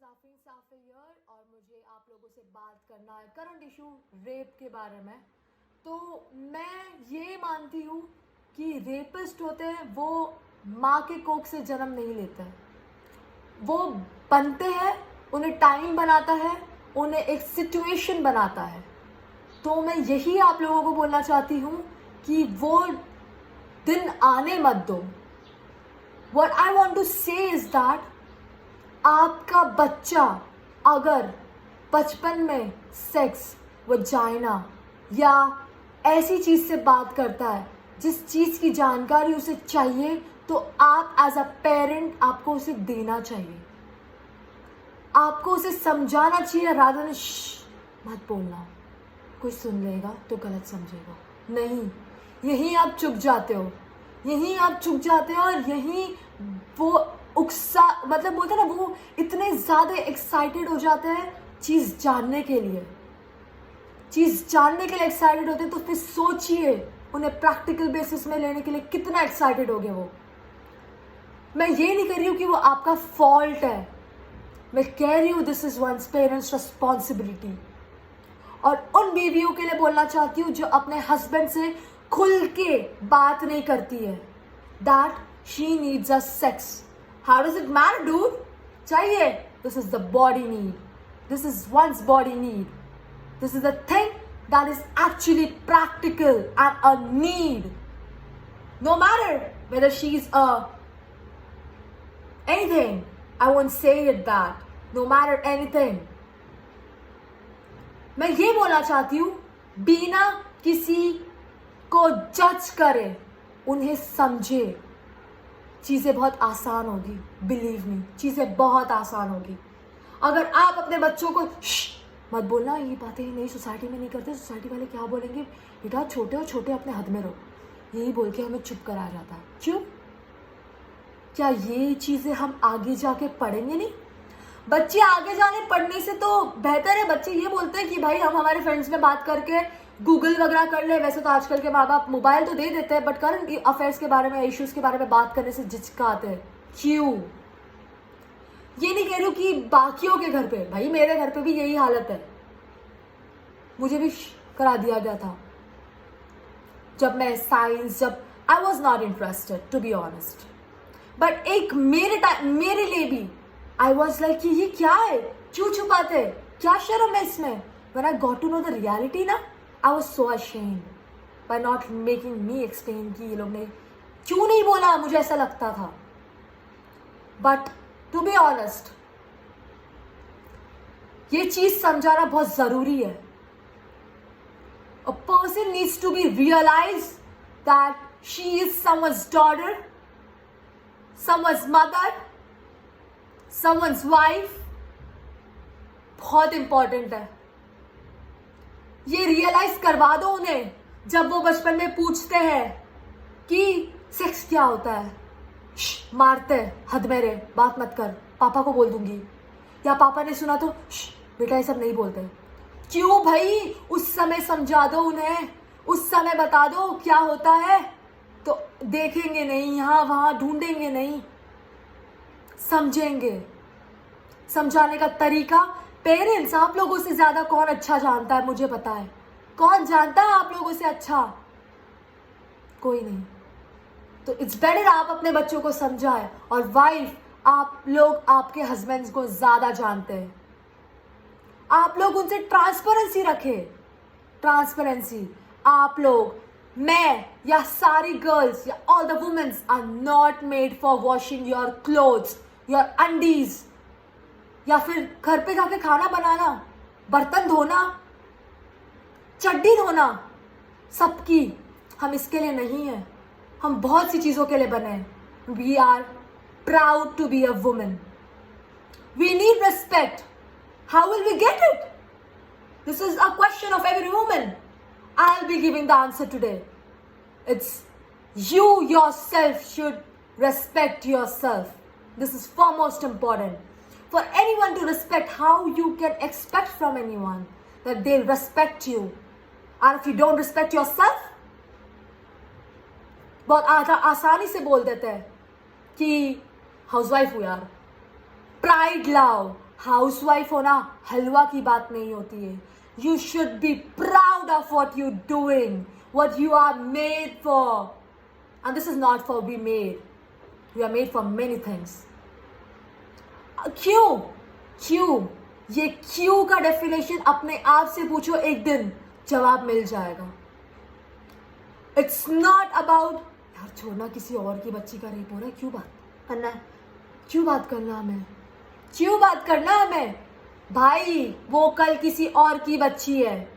जाफरीन साफे हियर और मुझे आप लोगों से बात करना है करंट इशू रेप के बारे में। तो मैं ये मानती हूँ कि रेपिस्ट होते हैं वो माँ के कोख से जन्म नहीं लेते हैं, वो बनते हैं, उन्हें टाइम बनाता है, उन्हें एक सिचुएशन बनाता है। तो मैं यही आप लोगों को बोलना चाहती हूँ कि वो दिन आने मत दो। What I want to say is that आपका बच्चा अगर बचपन में सेक्स, वजाइना या ऐसी चीज़ से बात करता है जिस चीज़ की जानकारी उसे चाहिए, तो आप एज अ पेरेंट आपको उसे देना चाहिए, आपको उसे समझाना चाहिए। राधर मत बोलना, कोई सुन लेगा तो गलत समझेगा। नहीं, यहीं आप चुप जाते हो, यहीं आप चुप जाते हो और यहीं वो मतलब बोलते हैं ना, वो इतने ज़्यादा एक्साइटेड हो जाते हैं चीज़ जानने के लिए, एक्साइटेड होते हैं। तो फिर सोचिए उन्हें प्रैक्टिकल बेसिस में लेने के लिए कितना एक्साइटेड हो गए वो। मैं ये नहीं कह रही हूँ कि वो आपका फॉल्ट है, मैं कह रही हूँ this is one's parents responsibility. और उन बीवियों के लिए बोलना चाहती हूँ जो अपने हस्बैंड से खुल के बात नहीं करती है, that she needs a sex. How does it matter dude? चाहिए, this is the body need, this is one's body need, this is the thing that is actually practical and a need, no matter whether she's a anything. I won't say it that, no matter anything. मैं ये बोलना चाहती हूँ, बिना किसी को जज करे उन्हें समझे, चीज़ें बहुत आसान होगी। बिलीव मी, चीज़ें बहुत आसान होगी। अगर आप अपने बच्चों को मत बोलना, ये बातें नई सोसाइटी में नहीं करते, सोसाइटी वाले क्या बोलेंगे, बेटा छोटे हो, छोटे अपने हद में रहो, यही बोल के हमें चुप कराया जाता है। चुप? क्या ये चीज़ें हम आगे जाके पढ़ेंगे नहीं? बच्चे आगे जाने पढ़ने से तो बेहतर है बच्चे ये बोलते हैं कि भाई हम हमारे फ्रेंड्स में बात करके गूगल वगैरह कर ले। वैसे तो आजकल के माँ बाप मोबाइल तो दे देते हैं, बट करंट अफेयर्स के बारे में, इश्यूज के बारे में बात करने से झिझकाते हैं। क्यों? ये नहीं कह रही हूँ कि बाकियों के घर पे, भाई मेरे घर पे भी यही हालत है, मुझे भी करा दिया गया था जब मैं साइंस, जब I was not interested to be honest. But एक मेरे लिए भी आई वॉज लाइक कि ये क्या है, क्यों छुपाते, क्या शर्म है इसमें। When I got to know the reality ना, I was so ashamed by not making me explain कि ये लोग ने क्यों नहीं बोला, मुझे ऐसा लगता था। But to be honest, ये चीज समझाना बहुत जरूरी है। A person needs to be realized that she is someone's daughter, someone's mother, someone's wife। बहुत इंपॉर्टेंट है, ये रियलाइज करवा दो उन्हें। जब वो बचपन में पूछते हैं कि सेक्स क्या होता है, मारते हैं, हद में रहे, बात मत कर, पापा को बोल दूंगी, या पापा ने सुना तो बेटा ये सब नहीं बोलते। क्यों भाई? उस समय समझा दो उन्हें, उस समय बता दो क्या होता है, तो देखेंगे नहीं, यहाँ वहां ढूंढेंगे नहीं, समझेंगे। समझाने का तरीका, पेरेंट्स आप लोगों से ज्यादा कौन अच्छा जानता है, मुझे पता है। कौन जानता है आप लोगों से अच्छा? कोई नहीं। तो इट्स बेटर आप अपने बच्चों को समझाएं। और वाइफ, आप लोग आपके हस्बैंड्स को ज्यादा जानते हैं, आप लोग उनसे ट्रांसपेरेंसी रखें। ट्रांसपेरेंसी, आप लोग, मैं या सारी गर्ल्स या all the womens are not made for washing your clothes, your undies, या फिर घर पे जाके खाना बनाना, बर्तन धोना, चड्डी धोना, सबकी। हम इसके लिए नहीं है, हम बहुत सी चीजों के लिए बने हैं। We are proud to be a women, we need respect. How will we get it? This is a question of every women. I will be giving the answer today. It's you yourself should respect yourself. This is far most important. For anyone to respect, how you can expect from anyone that they'll respect you? And if you don't respect yourself, बहुत आसानी से बोल देते हैं कि housewife हो यार, pride लाओ, हाउसवाइफ होना हलवा की बात नहीं होती है. You should be proud of what you're doing, what you are made for. And this is not for be made. We are made for many things. क्यों? ये क्यों का डेफिनेशन अपने आप से पूछो, एक दिन जवाब मिल जाएगा. It's not about यार छोड़ना, किसी और की बच्ची का रेप हो रहा है, क्यों बात करना है, क्यों बात करना हमें भाई. वो कल किसी और की बच्ची है,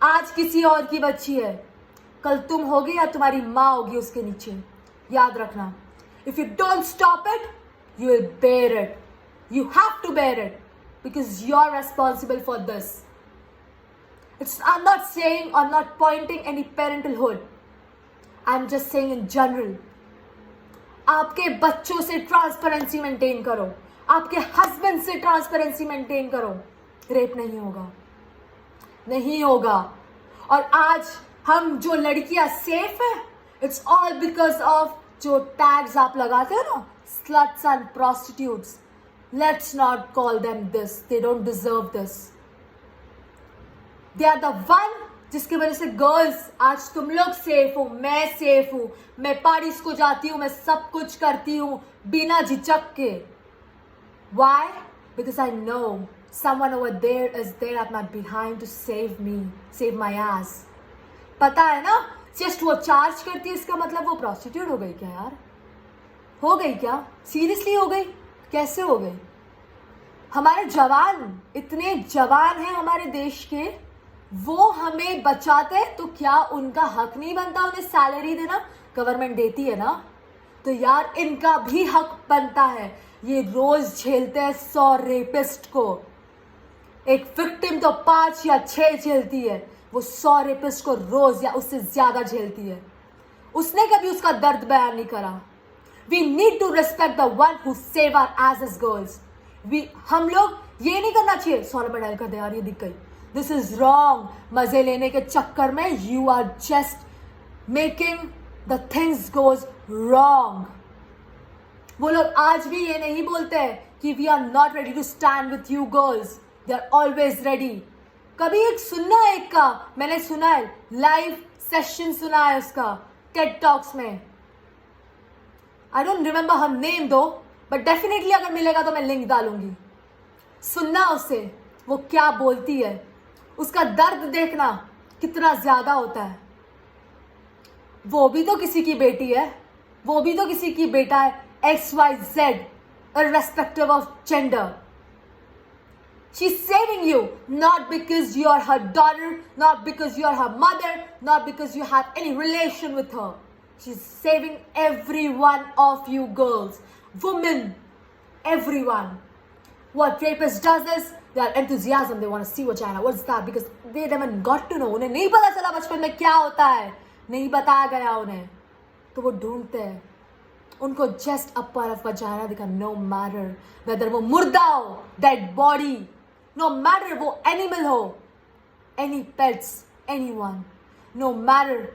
आज किसी और की बच्ची है, कल तुम होगी या तुम्हारी माँ होगी उसके नीचे. याद रखना. If you don't stop it, you will bear it. You have to bear it because you're responsible for this. I'm not saying, I'm not pointing any parentalhood. I'm just saying in general. आपके बच्चों से transparency maintain करो, आपके husband से transparency maintain करो. Rape नहीं होगा. और आज हम जो लड़कियां सेफ है, इट्स ऑल बिकॉज ऑफ जो टैग्स आप लगाते हो ना, sluts and prostitutes. Let's not call them this. They don't deserve this. They are the one जिसकी वजह से गर्ल्स आज तुम लोग सेफ हो, मैं सेफ हूं, मैं पार्टीज को जाती हूं, मैं सब कुछ करती हूं बिना झिझक के. Why? Because I know someone over there is there at my behind to save me, save my ass. पता है ना, जस्ट वो चार्ज करती है, इसका मतलब वो प्रोस्टिट्यूट हो गई क्या यार? हो गई क्या? सीरियसली हो गई? कैसे हो गई? हमारे जवान, इतने जवान हैं हमारे देश के, वो हमें बचाते, तो क्या उनका हक नहीं बनता उन्हें सैलरी देना? गवर्नमेंट देती है ना, तो यार इनका भी हक बनता है. ये रोज झेलते हैं 100 रेपिस्ट को. एक विक्टिम तो 5 या 6 झेलती है, वो 100 रेपिस्ट को रोज या उससे ज्यादा झेलती है. उसने कभी उसका दर्द बयान नहीं करा. We need to respect the one who save our age as girls. हम लोग ये नहीं करना चाहिए 100 रुपए डायल कर दे यार, ये दिख गई. This is wrong. मजे लेने के चक्कर में you are just making the things goes wrong. वो लोग आज भी ये नहीं बोलते हैं कि we are not ready to stand with you girls. They are always ready. कभी एक सुनना है, एक का मैंने सुना है, लाइव सेशन सुना है उसका टेड टॉक्स में. I don't remember her name दो, बट डेफिनेटली अगर मिलेगा तो मैं लिंक डालूंगी. सुनना उसे, वो क्या बोलती है, उसका दर्द देखना कितना ज्यादा होता है. वो भी तो किसी की बेटी है, वो भी तो किसी की बेटा है. XYZ, irrespective of gender. She's saving you, not because you are her daughter, not because you are her mother, not because you have any relation with her. She's saving every one of you girls, women, everyone. What rapist does is, they are enthusiasm, they want to see vagina. What's that? Because they haven't got to know. उन्हें नहीं पता चला बचपन में क्या होता है, नहीं बताया गया उन्हें, तो वो ढूंढते हैं. उनको just a part of vagina दिखा. नो मैटर वेदर वो मुर्दा हो, डेड बॉडी, नो मैटर वो एनिमल हो, any pets, anyone, no matter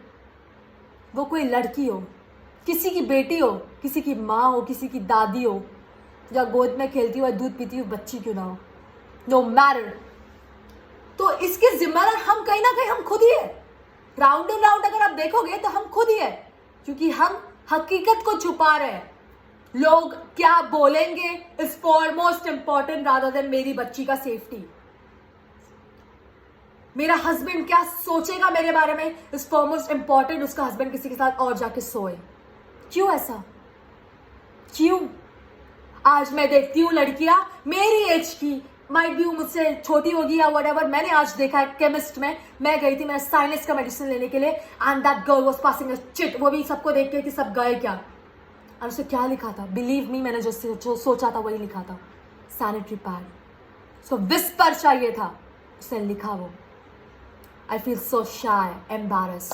वो कोई लड़की हो, किसी की बेटी हो, किसी की माँ हो, किसी की दादी हो, या गोद में खेलती हुआ दूध पीती हुई बच्ची क्यों ना हो, नो मैटर. तो इसके जिम्मेदार हम कहीं ना कहीं हम खुद ही है. राउंड एंड राउंड अगर आप देखोगे तो हम खुद ही है, क्योंकि हम हकीकत को छुपा रहे हैं. लोग क्या बोलेंगे is for most important rather than मेरी बच्ची का सेफ्टी. मेरा हस्बैंड क्या सोचेगा मेरे बारे में इज फॉर मोस्ट इंपॉर्टेंट उसका हस्बैंड किसी के साथ और जाके सोए. क्यों ऐसा? क्यों? आज मैं देखती हूँ लड़कियां मेरी एज की, माइट भी मुझसे छोटी होगी या व्हाटएवर. मैंने आज देखा है केमिस्ट में, मैं गई थी मेरा साइनस का मेडिसिन लेने के लिए, and that girl was passing a chit. वो भी सबको देख के कि सब गए क्या, और उसे क्या लिखा था, बिलीव मी, मैंने जो सोचा था वही लिखा था, सैनिटरी पैड. उसको विस्पर चाहिए था, उसने लिखा वो. I feel so shy, embarrass.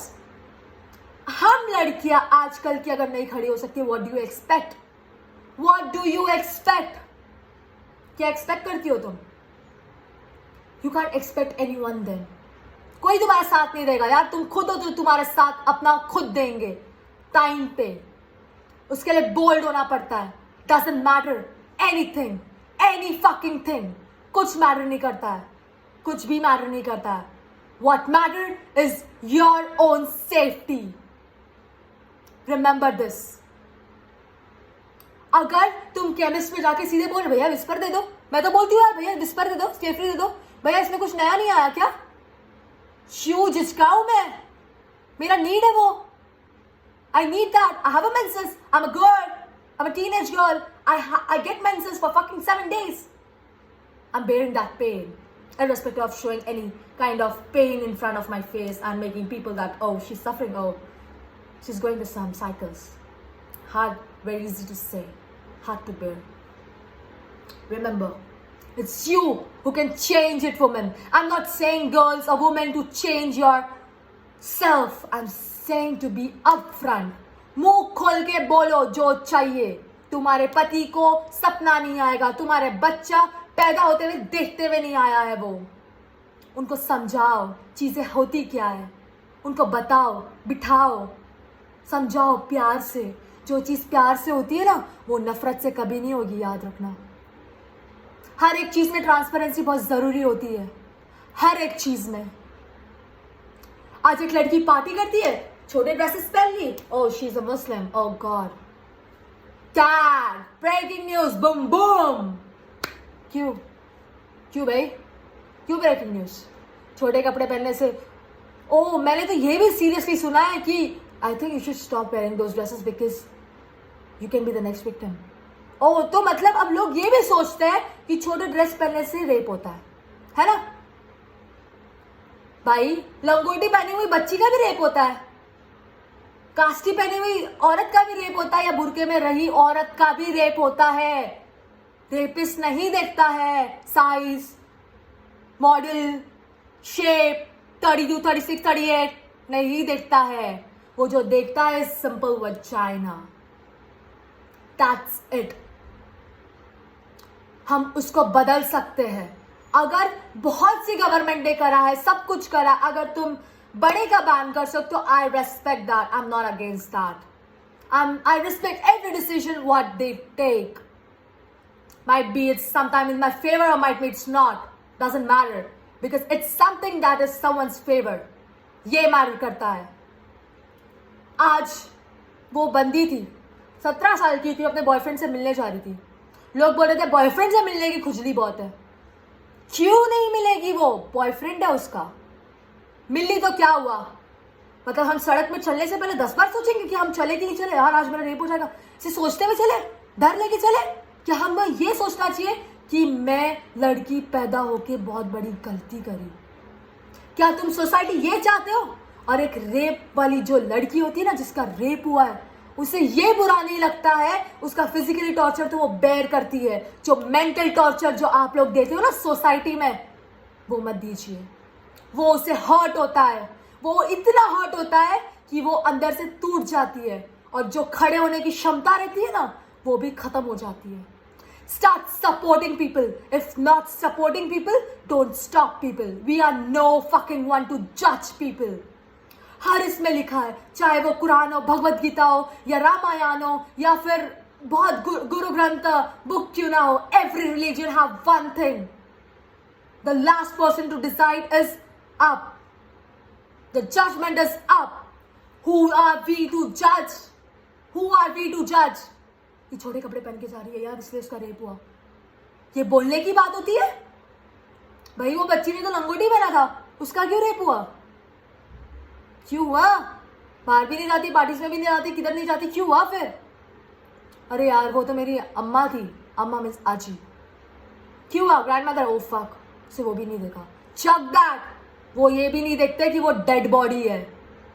हम लड़कियां आजकल की अगर नहीं खड़ी हो सकती, what do you expect? What do you expect? क्या एक्सपेक्ट करती हो तुम? You can't expect anyone then. कोई तुम्हारा साथ नहीं देगा यार. तुम खुद हो तो तुम्हारे साथ अपना खुद देंगे टाइम पे. उसके लिए बोल्ड होना पड़ता है. Doesn't matter anything, any fucking thing, कुछ मैटर नहीं करता है, कुछ भी मैटर नहीं करता है. What matter is your own safety. Remember this. अगर तुम केमिस्ट में जाके सीधे बोल भैया विस्पर दे दो, मैं तो बोलती हूँ यार भैया विस्पर दे दो, स्टेफ्री दे दो, भैया इसमें कुछ नया नहीं आया क्या? क्यों जिचकाऊं मैं? मेरा नीड है वो. I need that. I have a menses. I'm a girl. I'm a teenage girl. I get menses for fucking 7 days. I'm bearing that pain, irrespective of showing any kind of pain in front of my face and making people that, oh, she's suffering, oh, she's going to some cycles. Hard, very easy to say, hard to bear. Remember, it's you who can change it, woman. I'm not saying girls or women to change yourself. I'm saying to be upfront. मुंह खोल के बोलो जो चाहिए. तुम्हारे पति को सपना नहीं आएगा, तुम्हारे बच्चा पैदा होते हुए देखते हुए नहीं आया है वो. उनको समझाओ चीजें होती क्या है, उनको बताओ, बिठाओ, समझाओ प्यार से. जो चीज प्यार से होती है ना, वो नफरत से कभी नहीं होगी, याद रखना. हर एक चीज में ट्रांसपेरेंसी बहुत जरूरी होती है, हर एक चीज में. आज एक लड़की पार्टी करती है, छोटे ड्रेसेस पहन ली, oh she is a Muslim, oh God, tag, breaking news, boom boom. क्यों क्यों भाई, क्यों ब्रेकिंग न्यूज? छोटे कपड़े पहनने से. ओह मैंने तो ये भी सीरियसली सुना है कि I think you should stop wearing those dresses because you can be the next victim. Oh तो मतलब अब लोग ये भी सोचते हैं कि छोटे ड्रेस पहनने से रेप होता है ना? भाई लंगोटी पहनी हुई बच्ची का भी रेप होता है, कास्टी पहनी हुई औरत का भी रेप होता है, या बुरके में रही औरत का भी रेप होता है. रेपिस्ट नहीं देखता है साइज, मॉडल, शेप, 32, 36, 38 नहीं देखता है. वो जो देखता है सिंपल वजाइना. That's it. हम उसको बदल सकते हैं. अगर बहुत सी गवर्नमेंट ने करा है, सब कुछ करा, अगर तुम बड़े का बैन कर सकते हो, I respect that. I am not against that. I respect every decision what they take. Might be it's sometime in my favor or might be it's not. Doesn't matter. Because it's something that is someone's favor. ये matter करता है. आज वो बंदी थी, 17 साल की थी, अपने बॉयफ्रेंड से मिलने जा रही थी. लोग बोल रहे थे बॉयफ्रेंड से मिलने की खुजली बहुत है. क्यों नहीं मिलेगी? वो बॉयफ्रेंड है उसका. मिली तो क्या हुआ? मतलब हम सड़क में चलने से पहले 10 बार सोचेंगे कि हम चले कि नहीं चले, यार आज मेरा रेप हो जाएगा, इसे सोचते हुए चले, डर लेके चले? क्या हमें ये सोचना चाहिए कि मैं लड़की पैदा होके बहुत बड़ी गलती करी? क्या तुम सोसाइटी ये चाहते हो? और एक रेप वाली जो लड़की होती है ना, जिसका रेप हुआ है, उसे ये बुरा नहीं लगता है, उसका फिजिकली टॉर्चर तो वो बेयर करती है. जो मेंटल टॉर्चर जो आप लोग देते हो ना सोसाइटी में, वो मत दीजिए. वो उसे हर्ट होता है, वो इतना हर्ट होता है कि वो अंदर से टूट जाती है, और जो खड़े होने की क्षमता रहती है ना, वो भी खत्म हो जाती है. Start supporting people. If not supporting people, don't stop people. We are no fucking one to judge people. हर इसमें लिखा है, चाहे वो कुरान हो, भगवत गीता हो, या रामायण हो, या फिर बहुत गुरु ग्रंथ बुक क्यों ना हो. Every religion have one thing. The last person to decide is up. The judgment is up. Who are we to judge? Who are we to judge? ये छोटे कपड़े पहन के जा रही है यार, इसलिए उसका रेप हुआ. ये बोलने की बात होती है? भाई वो बच्ची ने तो लंगोटी पहना था, उसका क्यों रेप हुआ? क्यों हुआ? बाहर भी नहीं जाती, पार्टीज में भी नहीं जाती, किधर नहीं जाती, क्यों हुआ फिर? अरे यार वो तो मेरी अम्मा थी, अम्मा मीन्स आजी. क्यों हुआ? Grand mother. ओ फक, उसे वो भी नहीं देखा. चक दैट. वो ये भी नहीं देखते कि वो डेड बॉडी है.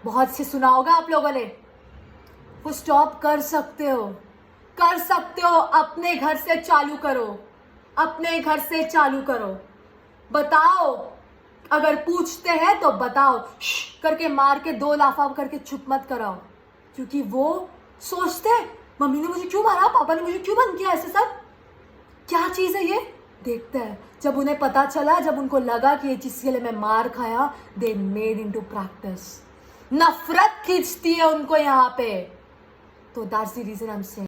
बहुत से सुना होगा आप लोगों ने. वो स्टॉप कर सकते हो, कर सकते हो. अपने घर से चालू करो, अपने घर से चालू करो. बताओ, अगर पूछते हैं तो बताओ. करके मार के 2 लाफा करके चुप मत कराओ. क्योंकि वो सोचते हैं मम्मी ने मुझे क्यों मारा, पापा ने मुझे क्यों बंद किया, ऐसे सब क्या चीज है ये. देखते हैं जब उन्हें पता चला, जब उनको लगा कि ये चीज के लिए मैं मार खाया, दे मेड इनटू प्रैक्टिस. नफरत खींचती है उनको यहाँ पे. तो that's the reason I am saying.